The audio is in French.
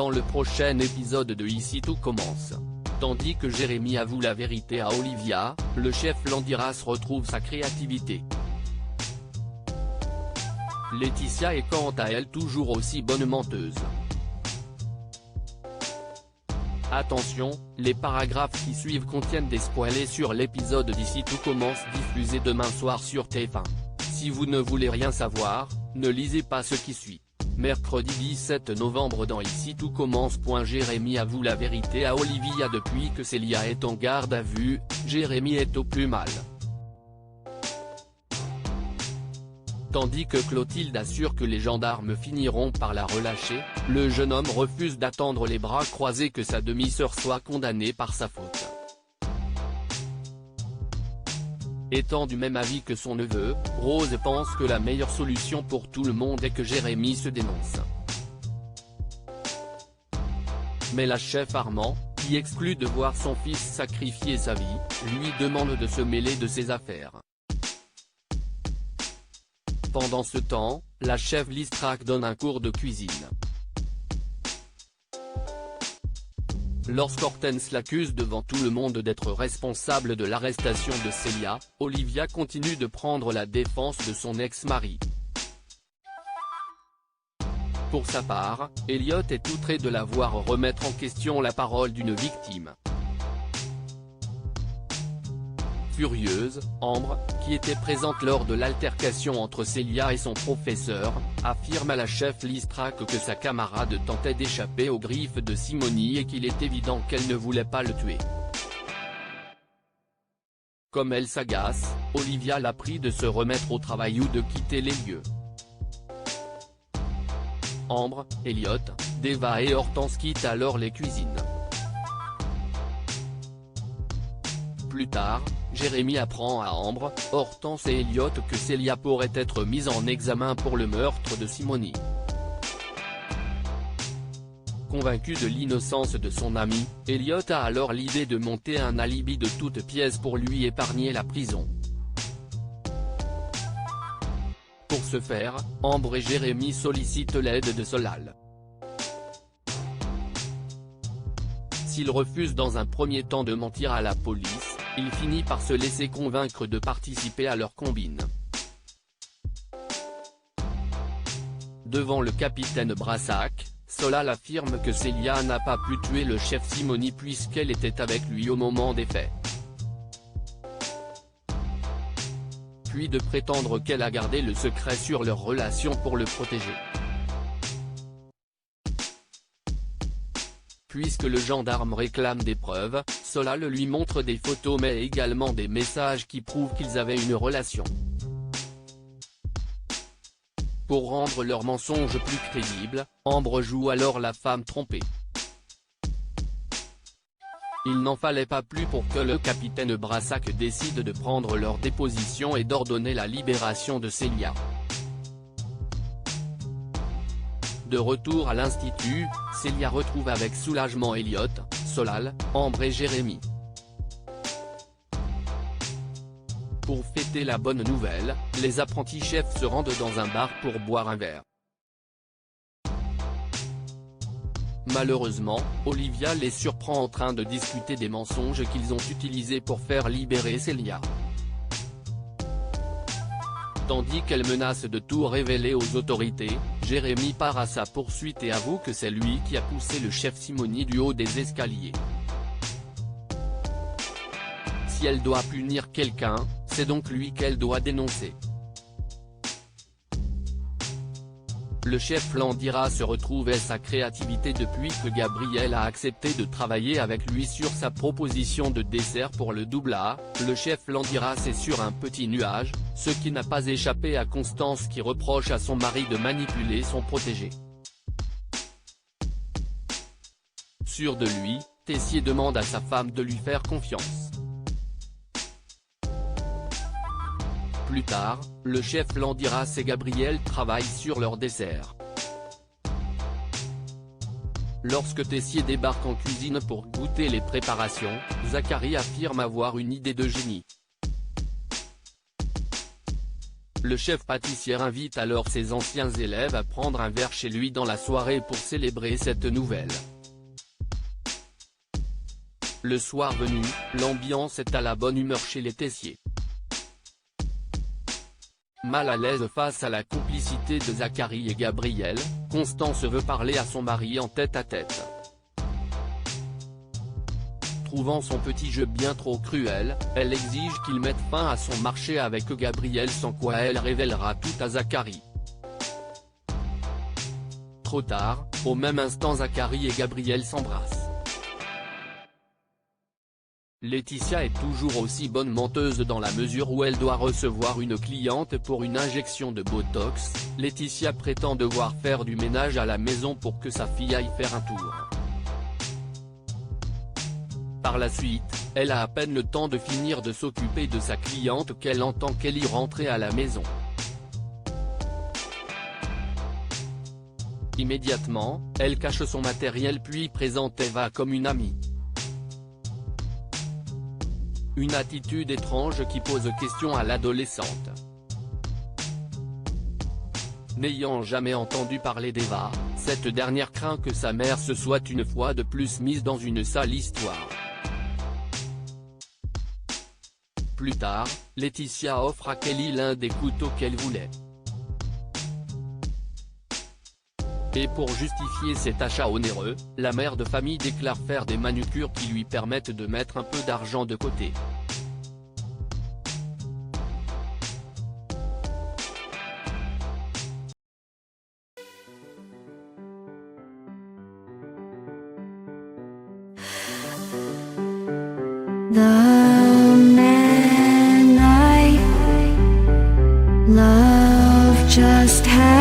dans le prochain épisode de Ici tout commence. Tandis que Jérémy avoue la vérité à Olivia, le chef Landiras retrouve sa créativité. Laetitia est quant à elle toujours aussi bonne menteuse. Attention, les paragraphes qui suivent contiennent des spoilers sur l'épisode d'Ici tout commence diffusé demain soir sur TF1. Si vous ne voulez rien savoir, ne lisez pas ce qui suit. Mercredi 17 novembre dans Ici tout commence. Jérémy avoue la vérité à Olivia. Depuis que Célia est en garde à vue, Jérémy est au plus mal. Tandis que Clotilde assure que les gendarmes finiront par la relâcher, le jeune homme refuse d'attendre les bras croisés que sa demi-sœur soit condamnée par sa faute. Étant du même avis que son neveu, Rose pense que la meilleure solution pour tout le monde est que Jérémy se dénonce. Mais la chef Armand, qui exclut de voir son fils sacrifier sa vie, lui demande de se mêler de ses affaires. Pendant ce temps, la chef Listrac donne un cours de cuisine. Lorsqu'Hortense l'accuse devant tout le monde d'être responsable de l'arrestation de Célia, Olivia continue de prendre la défense de son ex-mari. Pour sa part, Elliot est outré de la voir remettre en question la parole d'une victime. Furieuse, Ambre, qui était présente lors de l'altercation entre Célia et son professeur, affirme à la chef Listrac que sa camarade tentait d'échapper aux griffes de Simony et qu'il est évident qu'elle ne voulait pas le tuer. Comme elle s'agace, Olivia la prie de se remettre au travail ou de quitter les lieux. Ambre, Elliot, Deva et Hortense quittent alors les cuisines. Plus tard, Jérémy apprend à Ambre, Hortense et Elliot que Célia pourrait être mise en examen pour le meurtre de Simony. Convaincu de l'innocence de son ami, Elliot a alors l'idée de monter un alibi de toutes pièces pour lui épargner la prison. Pour ce faire, Ambre et Jérémy sollicitent l'aide de Solal. S'il refuse dans un premier temps de mentir à la police, il finit par se laisser convaincre de participer à leur combine. Devant le capitaine Brassac, Solal affirme que Célia n'a pas pu tuer le chef Simony puisqu'elle était avec lui au moment des faits. Puis de prétendre qu'elle a gardé le secret sur leur relation pour le protéger. Puisque le gendarme réclame des preuves, Solal lui montre des photos mais également des messages qui prouvent qu'ils avaient une relation. Pour rendre leur mensonge plus crédible, Ambre joue alors la femme trompée. Il n'en fallait pas plus pour que le capitaine Brassac décide de prendre leur déposition et d'ordonner la libération de Célia. De retour à l'institut, Célia retrouve avec soulagement Elliot, Solal, Ambre et Jérémy. Pour fêter la bonne nouvelle, les apprentis chefs se rendent dans un bar pour boire un verre. Malheureusement, Olivia les surprend en train de discuter des mensonges qu'ils ont utilisés pour faire libérer Célia. Tandis qu'elle menace de tout révéler aux autorités, Jérémy part à sa poursuite et avoue que c'est lui qui a poussé le chef Simony du haut des escaliers. Si elle doit punir quelqu'un, c'est donc lui qu'elle doit dénoncer. Le chef Landiras se retrouvait sa créativité depuis que Gabriel a accepté de travailler avec lui sur sa proposition de dessert pour le double A. Le chef Landiras est sur un petit nuage, ce qui n'a pas échappé à Constance qui reproche à son mari de manipuler son protégé. Sûr de lui, Tessier demande à sa femme de lui faire confiance. Plus tard, le chef Landiras et Gabriel travaillent sur leur dessert. Lorsque Tessier débarque en cuisine pour goûter les préparations, Zachary affirme avoir une idée de génie. Le chef pâtissier invite alors ses anciens élèves à prendre un verre chez lui dans la soirée pour célébrer cette nouvelle. Le soir venu, l'ambiance est à la bonne humeur chez les Tessier. Mal à l'aise face à la complicité de Zacharie et Gabriel, Constance veut parler à son mari en tête-à-tête. Trouvant son petit jeu bien trop cruel, elle exige qu'il mette fin à son marché avec Gabriel, sans quoi elle révélera tout à Zacharie. Trop tard, au même instant Zacharie et Gabriel s'embrassent. Laetitia est toujours aussi bonne menteuse dans la mesure où elle doit recevoir une cliente pour une injection de Botox. Laetitia prétend devoir faire du ménage à la maison pour que sa fille aille faire un tour. Par la suite, elle a à peine le temps de finir de s'occuper de sa cliente qu'elle entend Kelly rentrer à la maison. Immédiatement, elle cache son matériel puis présente Eva comme une amie. Une attitude étrange qui pose question à l'adolescente. N'ayant jamais entendu parler d'Eva, cette dernière craint que sa mère se soit une fois de plus mise dans une sale histoire. Plus tard, Laetitia offre à Kelly l'un des couteaux qu'elle voulait. Et pour justifier cet achat onéreux, la mère de famille déclare faire des manucures qui lui permettent de mettre un peu d'argent de côté. The man I love just had